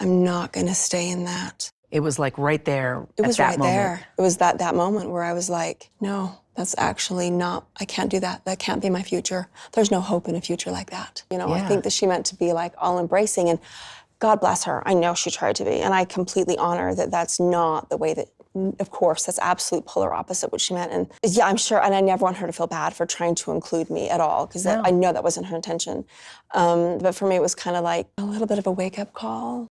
I'm not gonna stay in that. It was like right there It was right moment. there. It was that moment where I was like, no, that's actually not, I can't do that. That can't be my future. There's no hope in a future like that. You know, I think that she meant to be like all embracing, and God bless her. I know she tried to be, and I completely honor that that's not the way that, of course, that's absolute polar opposite what she meant. And yeah, I'm sure, and I never want her to feel bad for trying to include me at all, because I know that wasn't her intention. But for me, it was kind of like a little bit of a wake-up call.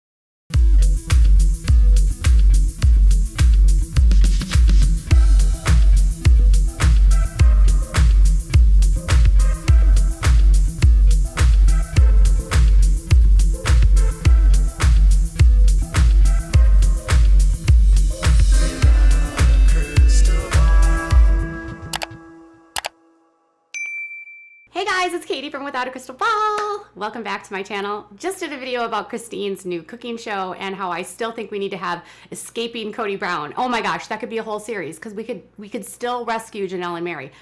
Hey guys, it's Katie from Without a Crystal Ball. Welcome back to my channel. Just did a video about Christine's new cooking show and how I still think we need to have Escaping Kody Brown. Oh my gosh, that could be a whole series, because we could still rescue Janelle and Mary.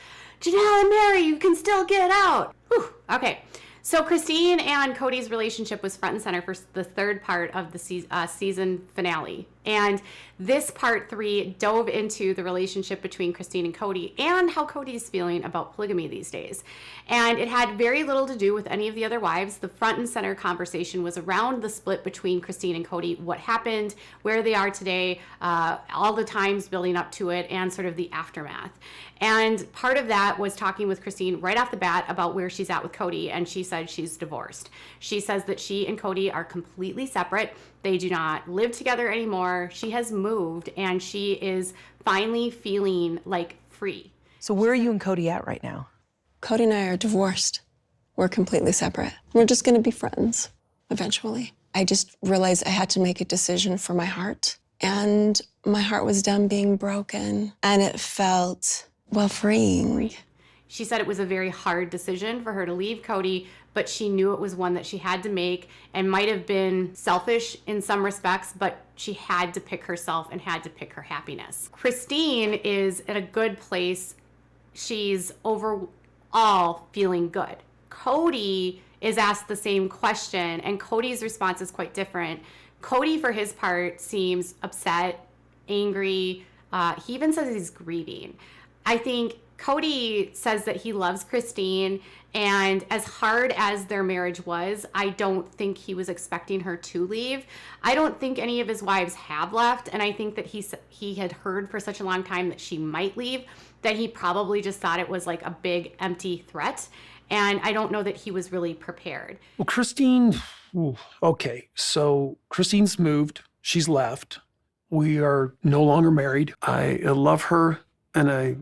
Janelle and Mary, you can still get out. Whew. Okay. So Christine and Kody's relationship was front and center for the third part of the season finale. And this part 3 dove into the relationship between Christine and Kody and how Kody's feeling about polygamy these days. And it had very little to do with any of the other wives. The front and center conversation was around the split between Christine and Kody, what happened, where they are today, all the times building up to it, and sort of the aftermath. And part of that was talking with Christine right off the bat about where she's at with Kody, and she said she's divorced. She says that she and Kody are completely separate. They do not live together anymore. She has moved, and she is finally feeling like free. So where are you and Kody at right now? Kody and I are divorced. We're completely separate. We're just gonna be friends eventually. I just realized I had to make a decision for my heart, and my heart was done being broken, and it felt, well, freeing. She said it was a very hard decision for her to leave Kody, but she knew it was one that she had to make, and might have been selfish in some respects, but she had to pick herself and had to pick her happiness. Christine is at a good place. She's overall feeling good. Kody is asked the same question, and Kody's response is quite different. Kody, for his part, seems upset, angry. He even says he's grieving. I think Kody says that he loves Christine, and as hard as their marriage was, I don't think he was expecting her to leave. I don't think any of his wives have left, and I think that he had heard for such a long time that she might leave that he probably just thought it was like a big empty threat, and I don't know that he was really prepared. Well, Christine, okay, so Christine's moved, she's left. We are no longer married. I love her, and I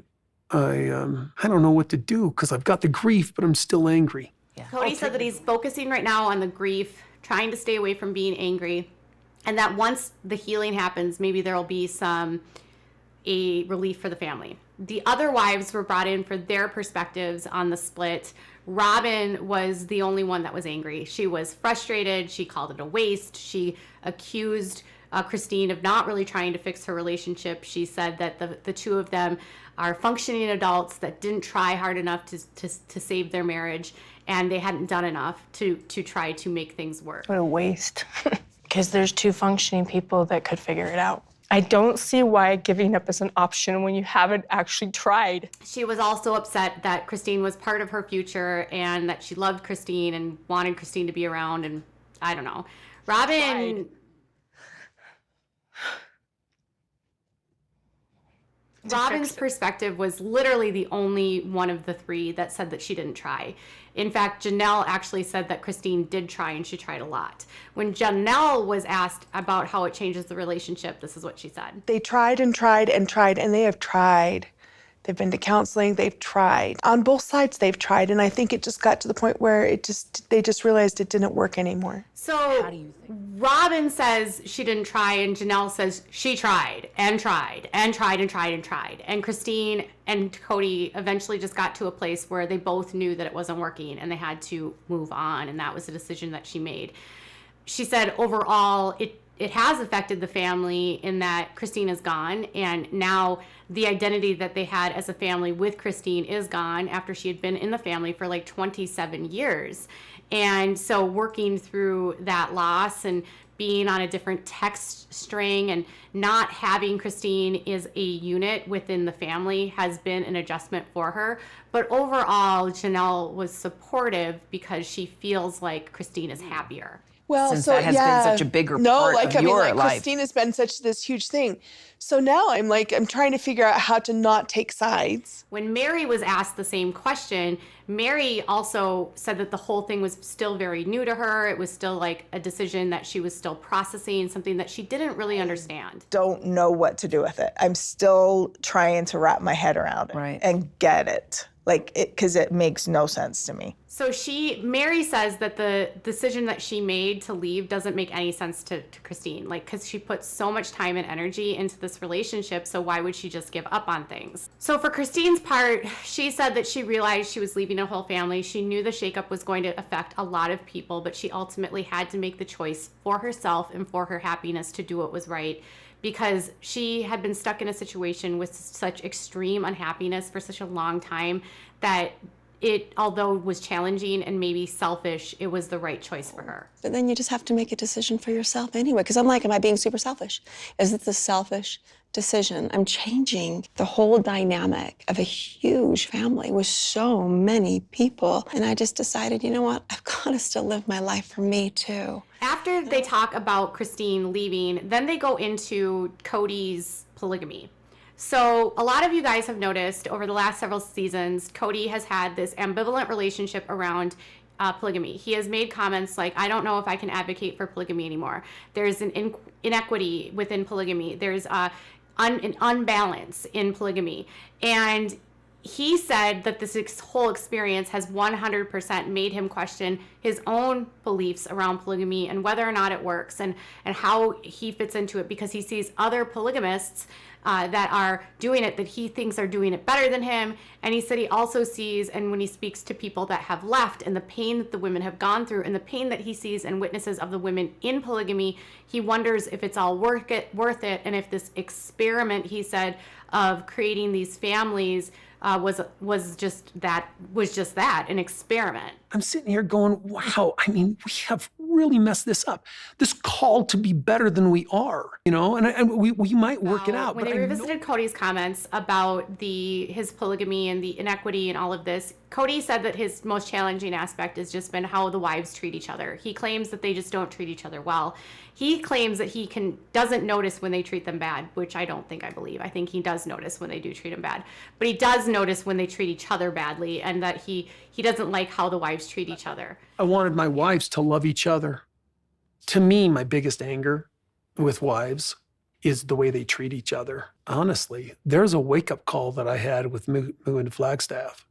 don't know what to do, because I've got the grief, but I'm still angry. Yeah. Kody said that he's focusing right now on the grief, trying to stay away from being angry, and that once the healing happens, maybe there'll be a relief for the family. The other wives were brought in for their perspectives on the split. Robin was the only one that was angry. She was frustrated. She called it a waste. She accused Christine of not really trying to fix her relationship. She said that the two of them are functioning adults that didn't try hard enough to save their marriage, and they hadn't done enough to try to make things work. What a waste. Because there's two functioning people that could figure it out. I don't see why giving up is an option when you haven't actually tried. She was also upset that Christine was part of her future and that she loved Christine and wanted Christine to be around, and I don't know. Robin's perspective was literally the only one of the three that said that she didn't try. In fact, Janelle actually said that Christine did try, and she tried a lot. When Janelle was asked about how it changes the relationship, this is what she said. They tried and tried and tried, and they have tried. They've been to counseling, they've tried. On both sides, they've tried, and I think it just got to the point where they just realized it didn't work anymore. So how do you think? Robin says she didn't try, and Janelle says she tried and tried and tried and tried and tried. And Christine and Kody eventually just got to a place where they both knew that it wasn't working and they had to move on, and that was the decision that she made. She said overall, it has affected the family in that Christine is gone, and now the identity that they had as a family with Christine is gone after she had been in the family for like 27 years. And so working through that loss and being on a different text string and not having Christine as a unit within the family has been an adjustment for her. But overall, Janelle was supportive because she feels like Christine is happier. Well, Since so that has been such a bigger part of your life. Christine has been such this huge thing. So now I'm trying to figure out how to not take sides. When Mary was asked the same question, Mary also said that the whole thing was still very new to her. It was still like a decision that she was still processing, something that she didn't really understand. Don't know what to do with it. I'm still trying to wrap my head around it and get it. Because it makes no sense to me. So Mary says that the decision that she made to leave doesn't make any sense to Christine, because she put so much time and energy into this relationship, so why would she just give up on things? So for Christine's part, she said that she realized she was leaving a whole family. She knew the shakeup was going to affect a lot of people, but she ultimately had to make the choice for herself and for her happiness to do what was right, because she had been stuck in a situation with such extreme unhappiness for such a long time that although it was challenging and maybe selfish, it was the right choice for her. But then you just have to make a decision for yourself anyway, because I'm like, am I being super selfish? Is it the selfish decision? I'm changing the whole dynamic of a huge family with so many people. And I just decided, you know what? I've got to still live my life for me too. After they talk about Christine leaving, then they go into Kody's polygamy. So a lot of you guys have noticed over the last several seasons, Kody has had this ambivalent relationship around polygamy. He has made comments like, I don't know if I can advocate for polygamy anymore. There's an inequity within polygamy. There's an unbalance in polygamy. And he said that this whole experience has 100% made him question his own beliefs around polygamy and whether or not it works and how he fits into it, because he sees other polygamists that are doing it, that he thinks are doing it better than him. And he said he also sees, and when he speaks to people that have left and the pain that the women have gone through and the pain that he sees and witnesses of the women in polygamy, he wonders if it's all worth it, and if this experiment, he said, of creating these families was just that, an experiment. I'm sitting here going, wow, I mean, we have really messed this up. This call to be better than we are, and we might work it out. When they revisited Kody's comments about his polygamy and the inequity and all of this, Kody said that his most challenging aspect has just been how the wives treat each other. He claims that they just don't treat each other well. He claims that he doesn't notice when they treat them bad, which I don't think I believe. I think he does notice when they do treat him bad. But he does notice when they treat each other badly, and that he doesn't like how the wives treat each other. I wanted my wives to love each other. To me, my biggest anger with wives is the way they treat each other. Honestly, there's a wake-up call that I had with Moo and Flagstaff,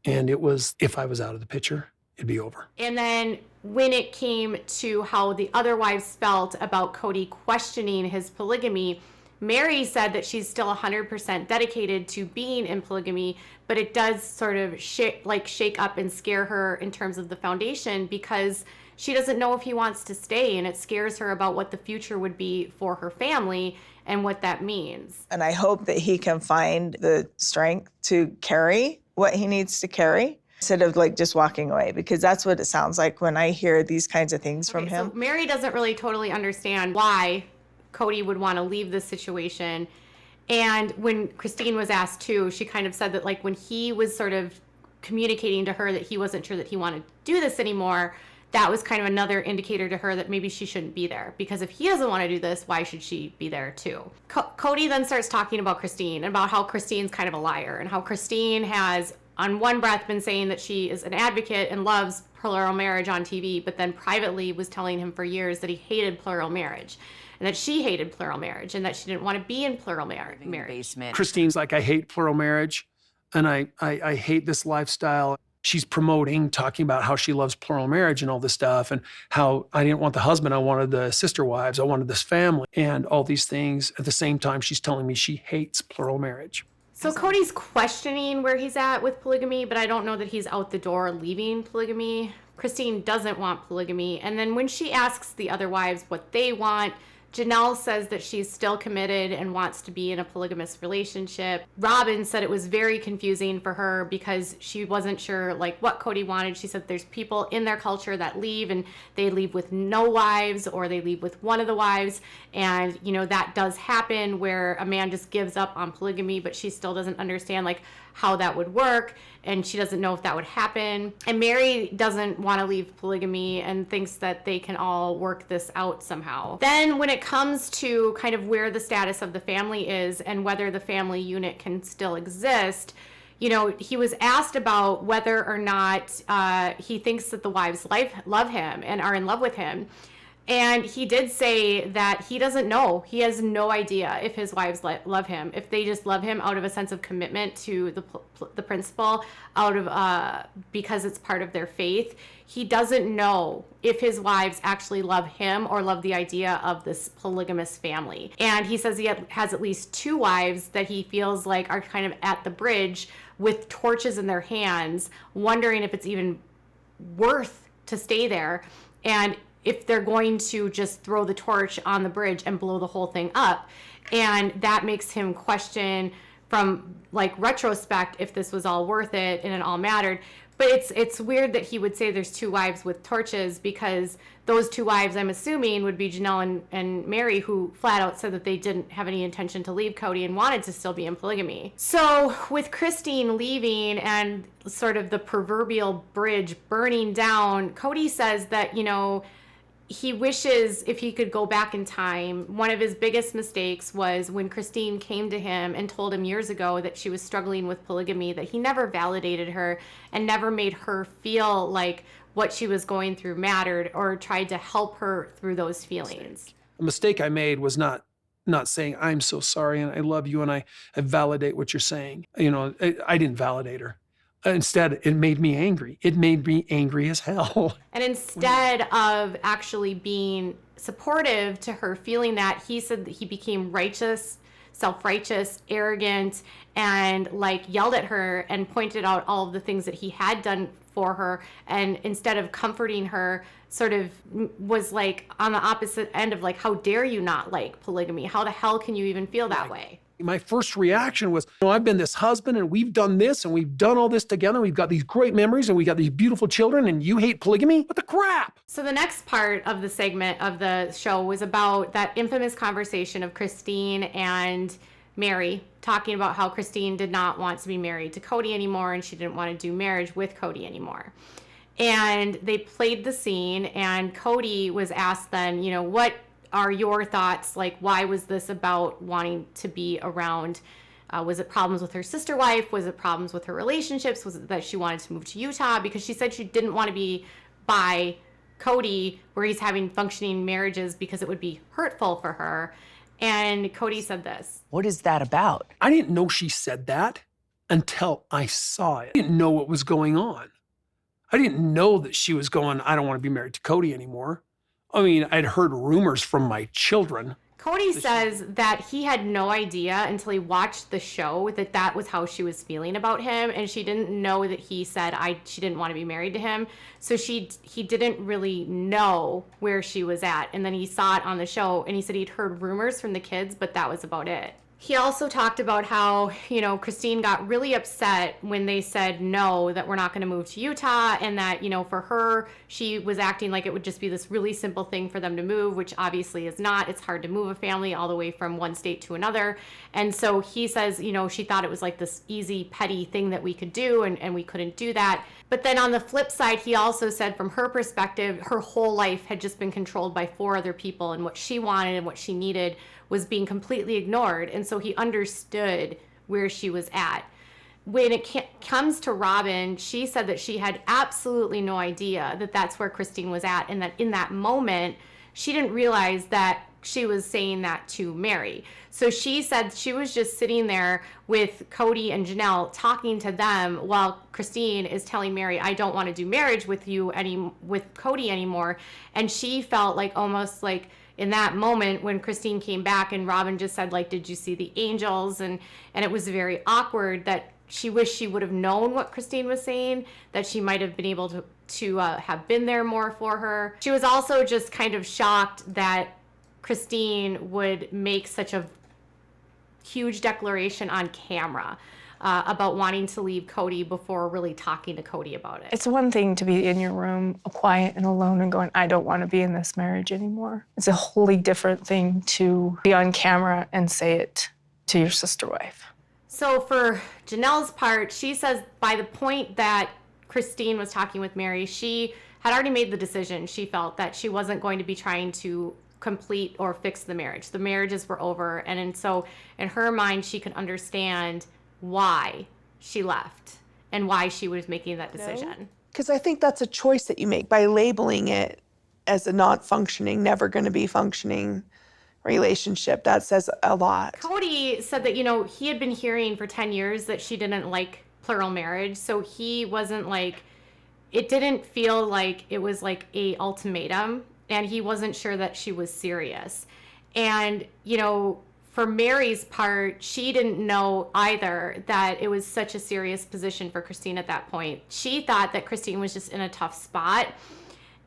and it was, if I was out of the picture, it'd be over. And then when it came to how the other wives felt about Kody questioning his polygamy, Mary said that she's still 100% dedicated to being in polygamy, but it does sort of shake up and scare her in terms of the foundation, because she doesn't know if he wants to stay, and it scares her about what the future would be for her family and what that means. And I hope that he can find the strength to carry what he needs to carry, instead of just walking away, because that's what it sounds like when I hear these kinds of things from him. So Mary doesn't really totally understand why Kody would want to leave this situation. And when Christine was asked too, she kind of said that when he was sort of communicating to her that he wasn't sure that he wanted to do this anymore, that was kind of another indicator to her that maybe she shouldn't be there, because if he doesn't want to do this, why should she be there too? Kody then starts talking about Christine and about how Christine's kind of a liar, and how Christine has on one breath been saying that she is an advocate and loves plural marriage on TV, but then privately was telling him for years that he hated plural marriage, and that she hated plural marriage, and that she didn't want to be in plural marriage. Christine's like, I hate plural marriage, and I hate this lifestyle. She's promoting, talking about how she loves plural marriage and all this stuff, and how I didn't want the husband, I wanted the sister wives, I wanted this family, and all these things. At the same time, she's telling me she hates plural marriage. So Kody's questioning where he's at with polygamy, but I don't know that he's out the door leaving polygamy. Christine doesn't want polygamy. And then when she asks the other wives what they want, Janelle says that she's still committed and wants to be in a polygamous relationship. Robin said it was very confusing for her because she wasn't sure like what Kody wanted. She said there's people in their culture that leave and they leave with no wives or they leave with one of the wives. And, you know, that does happen where a man just gives up on polygamy, but she still doesn't understand like how that would work, and she doesn't know if that would happen. And Mary doesn't want to leave polygamy and thinks that they can all work this out somehow. Then when it comes to kind of where the status of the family is and whether the family unit can still exist, you know, he was asked about whether or not he thinks that the wives love him and are in love with him. And he did say that he doesn't know. He has no idea if his wives love him, if they just love him out of a sense of commitment to the principle, out of because it's part of their faith. He doesn't know if his wives actually love him or love the idea of this polygamous family. And he says he has at least 2 wives that he feels like are kind of at the bridge with torches in their hands, wondering if it's even worth to stay there. And if they're going to just throw the torch on the bridge and blow the whole thing up. And that makes him question from like retrospect if this was all worth it and it all mattered. But it's weird that he would say there's 2 wives with torches, because those 2 wives, I'm assuming, would be Janelle and Mary, who flat out said that they didn't have any intention to leave Kody and wanted to still be in polygamy. So with Christine leaving and sort of the proverbial bridge burning down, Kody says that, you know, he wishes if he could go back in time. One of his biggest mistakes was when Christine came to him and told him years ago that she was struggling with polygamy, that he never validated her and never made her feel like what she was going through mattered or tried to help her through those feelings. A mistake I made was not saying, I'm so sorry and I love you and I validate what you're saying. You know, I didn't validate her. Instead, it made me angry. It made me angry as hell. And instead of actually being supportive to her feeling that, he said that he became righteous, self-righteous, arrogant, and like yelled at her and pointed out all of the things that he had done for her. And instead of comforting her, sort of was like on the opposite end of like, how dare you not like polygamy? How the hell can you even feel that way? My first reaction was, you know, I've been this husband and we've done this and we've done all this together. We've got these great memories and we got these beautiful children and you hate polygamy? What the crap? So the next part of the segment of the show was about that infamous conversation of Christine and Mary talking about how Christine did not want to be married to Kody anymore and she didn't want to do marriage with Kody anymore. And they played the scene and Kody was asked then, you know, what are your thoughts? Like, why was this about wanting to be around? Was it problems with her sister wife? Was it problems with her relationships? Was it that she wanted to move to Utah? Because she said she didn't want to be by Kody where he's having functioning marriages because it would be hurtful for her. And Kody said this. What is that about? I didn't know she said that until I saw it. I didn't know what was going on. I didn't know that she was going, I don't want to be married to Kody anymore. I mean, I'd heard rumors from my children. Kody says that he had no idea until he watched the show that that was how she was feeling about him, and she didn't know that he said she didn't want to be married to him. So he didn't really know where she was at, and then he saw it on the show, and he said he'd heard rumors from the kids, but that was about it. He also talked about how, you know, Christine got really upset when they said no, that we're not going to move to Utah, and that, you know, for her, she was acting like it would just be this really simple thing for them to move, which obviously is not. It's hard to move a family all the way from one state to another. And so he says, you know, she thought it was like this easy, petty thing that we could do, and we couldn't do that. But then on the flip side, he also said from her perspective, her whole life had just been controlled by 4 other people, and what she wanted and what she needed was being completely ignored. And so he understood where she was at. When it comes to Robin, she said that she had absolutely no idea that that's where Christine was at, and that in that moment, she didn't realize that she was saying that to Mary. So she said she was just sitting there with Kody and Janelle talking to them while Christine is telling Mary, I don't want to do marriage with you with Kody anymore. And she felt like almost like in that moment when Christine came back and Robin just said, like, did you see the angels? And it was very awkward that she wished she would have known what Christine was saying, that she might have been able to have been there more for her. She was also just kind of shocked that Christine would make such a huge declaration on camera about wanting to leave Kody before really talking to Kody about it. It's one thing to be in your room quiet and alone and going, I don't want to be in this marriage anymore. It's a wholly different thing to be on camera and say it to your sister wife. So for Janelle's part, she says by the point that Christine was talking with Mary, she had already made the decision. She felt that she wasn't going to be trying to complete or fix the marriage. The marriages were over. And so in her mind, she could understand why she left and why she was making that decision. Because I think that's a choice that you make by labeling it as a not functioning, never going to be functioning relationship. That says a lot. Kody said that, he had been hearing for 10 years that she didn't like plural marriage. So he wasn't like, it didn't feel like it was like a ultimatum, and he wasn't sure that she was serious. And, for Mary's part, she didn't know either that it was such a serious position for Christine at that point. She thought that Christine was just in a tough spot,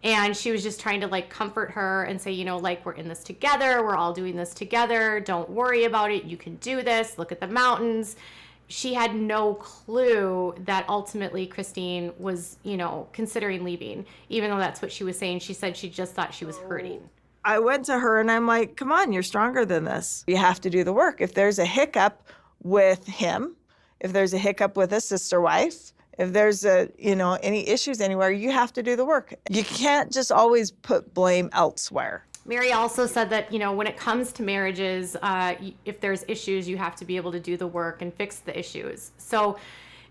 and she was just trying to like comfort her and say, like, we're in this together. We're all doing this together. Don't worry about it. You can do this. Look at the mountains. She had no clue that ultimately Christine was, considering leaving, even though that's what she was saying. She said she just thought she was hurting. I went to her and I'm like, come on, you're stronger than this. You have to do the work. If there's a hiccup with him, if there's a hiccup with a sister wife, if there's any issues anywhere, you have to do the work. You can't just always put blame elsewhere. Mary also said that, when it comes to marriages, if there's issues, you have to be able to do the work and fix the issues. So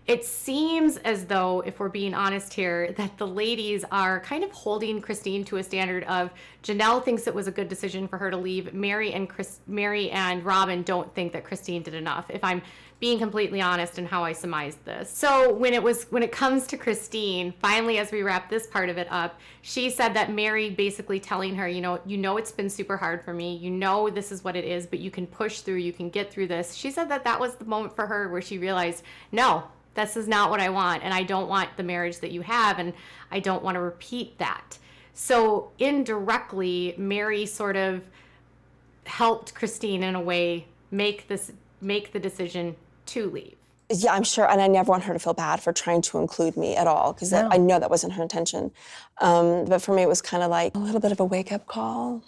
it seems as though, if we're being honest here, that the ladies are kind of holding Christine to a standard of Janelle thinks it was a good decision for her to leave. Mary and Robin don't think that Christine did enough, if I'm being completely honest in how I surmised this. So when it comes to Christine, finally, as we wrap this part of it up, she said that Mary basically telling her, it's been super hard for me. This is what it is, but you can push through, you can get through this. She said that was the moment for her where she realized, no, this is not what I want, and I don't want the marriage that you have, and I don't want to repeat that. So indirectly, Mary sort of helped Christine in a way make the decision to leave. Yeah, I'm sure, and I never want her to feel bad for trying to include me at all, because I know that wasn't her intention. But for me, it was kind of like a little bit of a wake-up call.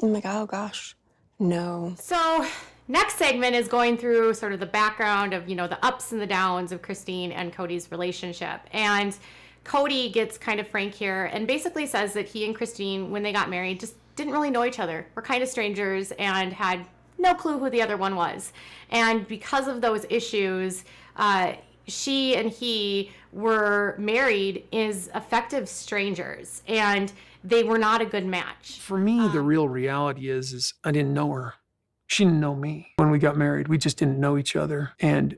I'm like, oh gosh, no. So next segment is going through sort of the background of, the ups and the downs of Christine and Kody's relationship. And Kody gets kind of frank here and basically says that he and Christine, when they got married, just didn't really know each other. Were kind of strangers and had no clue who the other one was. And because of those issues, she and he were married as effective strangers, and they were not a good match. For me, the real reality is I didn't know her. She didn't know me. When we got married, we just didn't know each other. And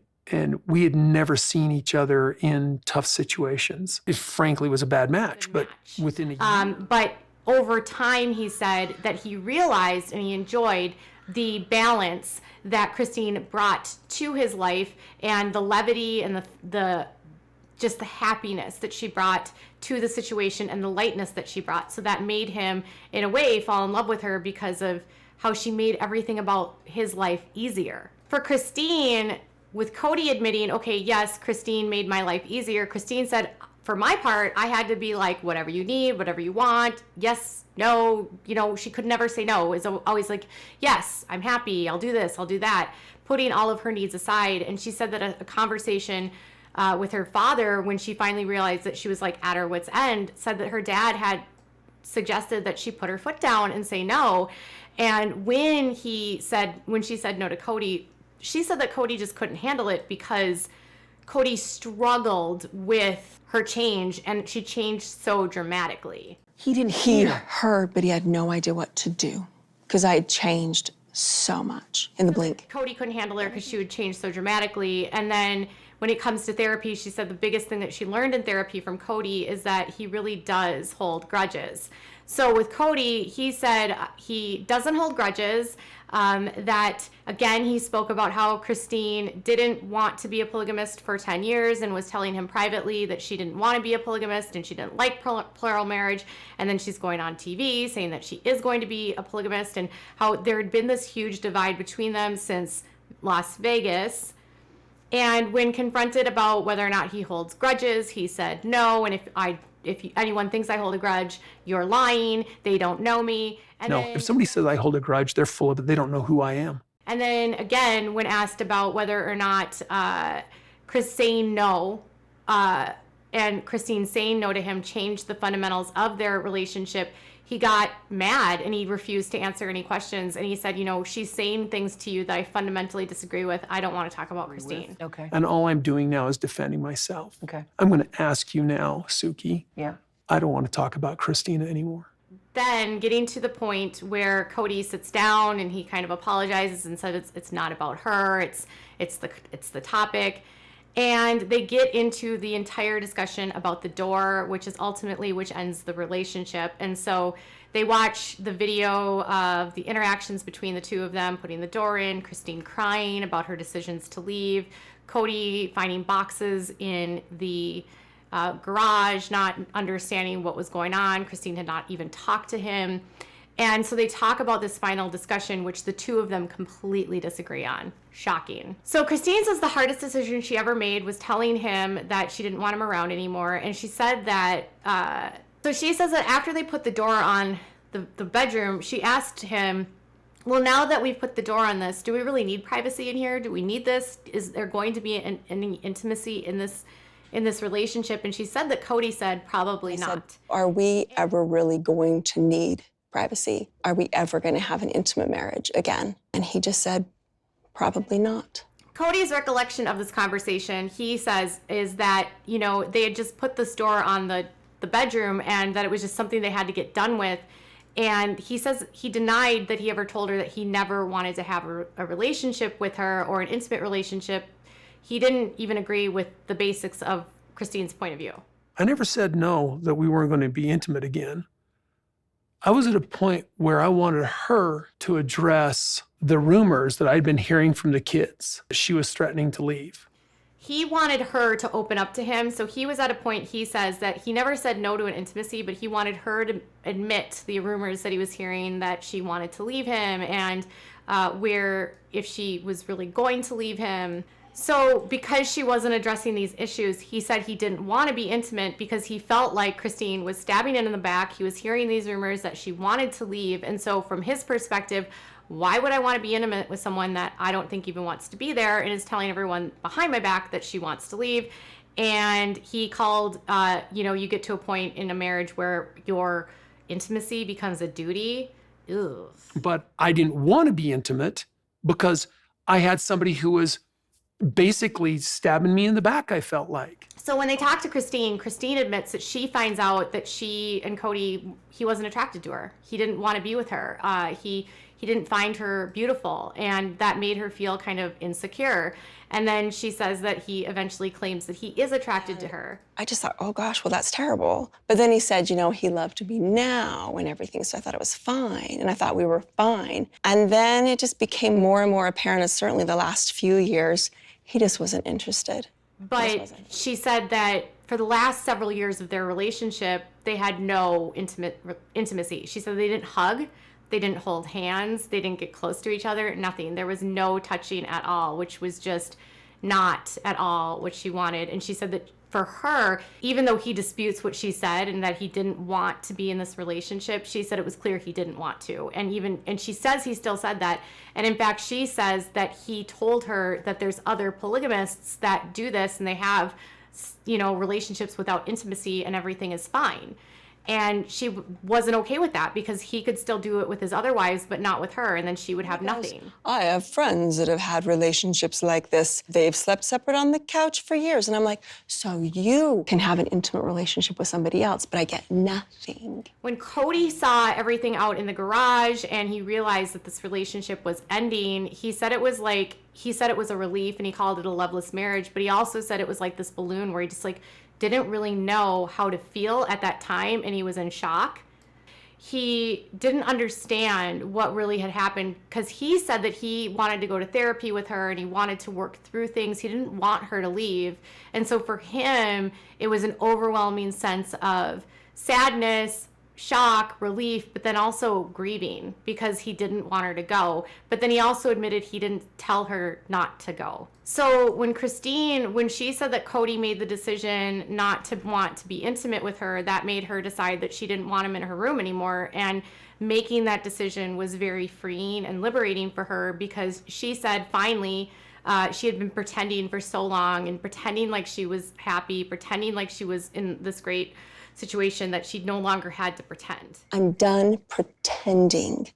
we had never seen each other in tough situations. It frankly was a bad match, but within a year. But over time, he said that he realized and he enjoyed the balance that Christine brought to his life, and the levity and the just the happiness that she brought to the situation and the lightness that she brought. So that made him, in a way, fall in love with her because of how she made everything about his life easier. For Christine, with Kody admitting, okay, yes, Christine made my life easier, Christine said, for my part, I had to be like, whatever you need, whatever you want, yes, no, she could never say no. It was always like, yes, I'm happy, I'll do this, I'll do that, putting all of her needs aside. And she said that a conversation with her father, when she finally realized that she was like at her wit's end, said that her dad had suggested that she put her foot down and say no. And when she said no to Kody, she said that Kody just couldn't handle it because Kody struggled with her change, and she changed so dramatically. He heard, but he had no idea what to do because I had changed so much in the blink. Kody couldn't handle her because she would change so dramatically. And then when it comes to therapy, she said the biggest thing that she learned in therapy from Kody is that he really does hold grudges. So with Kody, he said he doesn't hold grudges, that, again, he spoke about how Christine didn't want to be a polygamist for 10 years and was telling him privately that she didn't want to be a polygamist and she didn't like plural marriage. And then she's going on TV saying that she is going to be a polygamist, and how there had been this huge divide between them since Las Vegas. And when confronted about whether or not he holds grudges, he said no. And if anyone thinks I hold a grudge, you're lying. They don't know me. And no, if somebody says I hold a grudge, they're full of it. They don't know who I am. And then again, when asked about whether or not Chris saying no and Christine saying no to him changed the fundamentals of their relationship, he got mad and he refused to answer any questions. And he said, she's saying things to you that I fundamentally disagree with. I don't want to talk about Christine. Okay. And all I'm doing now is defending myself. Okay. I'm going to ask you now, Suki. Yeah. I don't want to talk about Christina anymore. Then getting to the point where Kody sits down and he kind of apologizes and said it's not about her, it's the topic. And they get into the entire discussion about the door, which ends the relationship. And so they watch the video of the interactions between the two of them, putting the door in, Christine crying about her decisions to leave, Kody finding boxes in the garage, not understanding what was going on. Christine had not even talked to him. And so they talk about this final discussion, which the two of them completely disagree on. Shocking. So Christine says the hardest decision she ever made was telling him that she didn't want him around anymore. And she said that, so she says that after they put the door on the bedroom, she asked him, well, now that we've put the door on this, do we really need privacy in here? Do we need this? Is there going to be any intimacy in this relationship? And she said that Kody said probably not. Said, are we ever really going to need privacy? Are we ever going to have an intimate marriage again? And he just said, probably not. Kody's recollection of this conversation, he says, is that, they had just put this door on the bedroom and that it was just something they had to get done with. And he says he denied that he ever told her that he never wanted to have a relationship with her or an intimate relationship. He didn't even agree with the basics of Christine's point of view. I never said no, that we weren't going to be intimate again. I was at a point where I wanted her to address the rumors that I'd been hearing from the kids. She was threatening to leave. He wanted her to open up to him. So he was at a point, he says, that he never said no to an intimacy, but he wanted her to admit the rumors that he was hearing that she wanted to leave him and where if she was really going to leave him. So because she wasn't addressing these issues, he said he didn't want to be intimate because he felt like Christine was stabbing him in the back. He was hearing these rumors that she wanted to leave. And so from his perspective, why would I want to be intimate with someone that I don't think even wants to be there and is telling everyone behind my back that she wants to leave? And he called, you get to a point in a marriage where your intimacy becomes a duty. Ugh. But I didn't want to be intimate because I had somebody who was basically stabbing me in the back, I felt like. So when they talk to Christine, Christine admits that she finds out that she and Kody, he wasn't attracted to her. He didn't want to be with her. He didn't find her beautiful, and that made her feel kind of insecure. And then she says that he eventually claims that he is attracted to her. I just thought, oh gosh, well, that's terrible. But then he said, he loved me now and everything, so I thought it was fine, and I thought we were fine. And then it just became more and more apparent, and certainly the last few years, he just wasn't interested. But she said that for the last several years of their relationship, they had no intimacy. She said they didn't hug, they didn't hold hands, they didn't get close to each other, nothing. There was no touching at all, which was just not at all what she wanted. And she said that for her, even though he disputes what she said and that he didn't want to be in this relationship, she said it was clear he didn't want to. And she says he still said that. And in fact, she says that he told her that there's other polygamists that do this and they have, relationships without intimacy and everything is fine. And she wasn't okay with that because he could still do it with his other wives, but not with her. And then she would have nothing. I have friends that have had relationships like this. They've slept separate on the couch for years. And I'm like, so you can have an intimate relationship with somebody else, but I get nothing. When Kody saw everything out in the garage and he realized that this relationship was ending, he said it was a relief and he called it a loveless marriage. But he also said it was like this balloon where he just didn't really know how to feel at that time, and he was in shock. he didn't understand what really had happened, because he said that he wanted to go to therapy with her and he wanted to work through things. He didn't want her to leave. And so for him, it was an overwhelming sense of sadness, shock, relief, but then also grieving because he didn't want her to go. But then he also admitted he didn't tell her not to go. So when she said that Kody made the decision not to want to be intimate with her, that made her decide that she didn't want him in her room anymore. And making that decision was very freeing and liberating for her, because she said finally, she had been pretending for so long and pretending like she was happy, pretending like she was in this great situation, that she no longer had to pretend. I'm done pretending.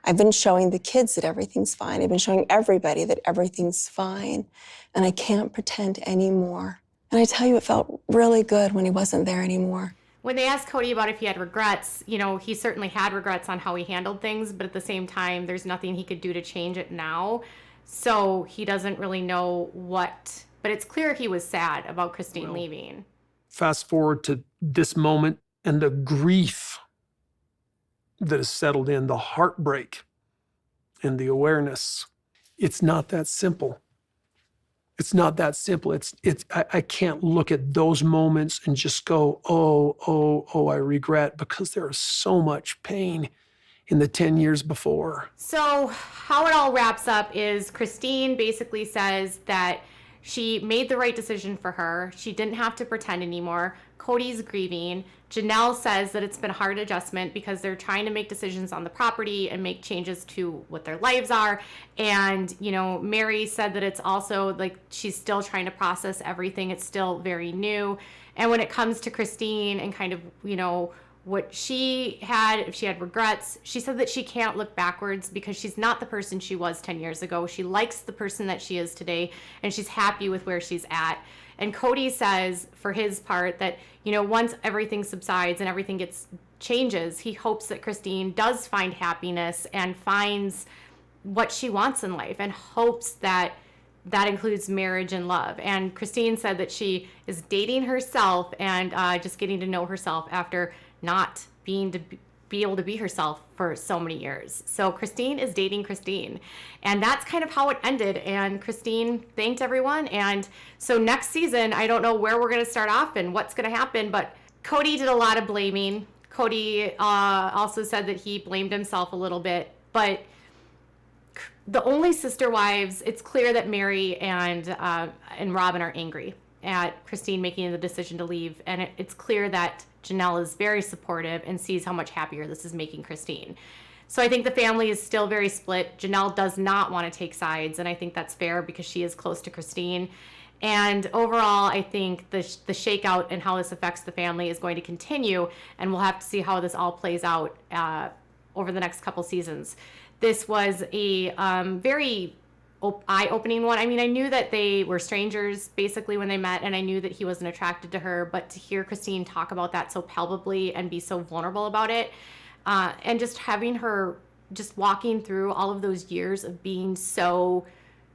I've been showing the kids that everything's fine. I've been showing everybody that everything's fine, and I can't pretend anymore. And I tell you, it felt really good when he wasn't there anymore. When they asked Kody about if he had regrets, he certainly had regrets on how he handled things, but at the same time, there's nothing he could do to change it now. So he doesn't really know what, but it's clear he was sad about Christine leaving. Fast forward to this moment and the grief that has settled in, the heartbreak and the awareness. It's not that simple. It's not that simple. I can't look at those moments and just go, oh, I regret, because there is so much pain in the 10 years before. So how it all wraps up is Christine basically says that she made the right decision for her. She didn't have to pretend anymore. Kody's grieving. Janelle says that it's been a hard adjustment because they're trying to make decisions on the property and make changes to what their lives are. And, Mary said that it's also like she's still trying to process everything. It's still very new. And when it comes to Christine and kind of, what she had, if she had regrets, she said that she can't look backwards because she's not the person she was 10 years ago. She likes the person that she is today, and she's happy with where she's at. And Kody says, for his part, that, once everything subsides and everything changes, he hopes that Christine does find happiness and finds what she wants in life, and hopes that that includes marriage and love. And Christine said that she is dating herself and just getting to know herself after not being to be able to be herself for so many years. So Christine is dating Christine. And that's kind of how it ended. And Christine thanked everyone. And so next season, I don't know where we're going to start off and what's going to happen, but Kody did a lot of blaming. Kody also said that he blamed himself a little bit, but the only sister wives, it's clear that Mary and Robin are angry at Christine making the decision to leave. And it's clear that Janelle is very supportive and sees how much happier this is making Christine. So I think the family is still very split. Janelle does not want to take sides, and I think that's fair because she is close to Christine. And overall, I think the shakeout and how this affects the family is going to continue, and we'll have to see how this all plays out over the next couple seasons. This was a very eye-opening one. I mean, I knew that they were strangers basically when they met, and I knew that he wasn't attracted to her, but to hear Christine talk about that so palpably and be so vulnerable about it, and just having her just walking through all of those years of being so,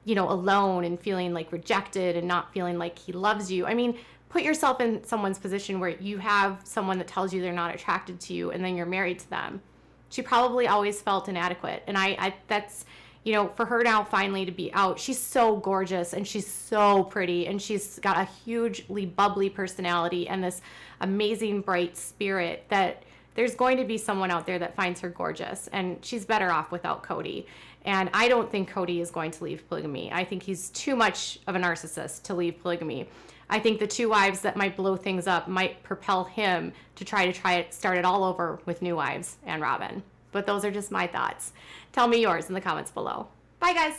alone and feeling like rejected and not feeling like he loves you. I mean, put yourself in someone's position where you have someone that tells you they're not attracted to you and then you're married to them. She probably always felt inadequate. And I that's, for her now finally to be out, she's so gorgeous and she's so pretty and she's got a hugely bubbly personality and this amazing bright spirit that there's going to be someone out there that finds her gorgeous, and she's better off without Kody. And I don't think Kody is going to leave polygamy. I think he's too much of a narcissist to leave polygamy. I think the two wives that might blow things up might propel him to start it all over with new wives and Robin. But those are just my thoughts. Tell me yours in the comments below. Bye, guys.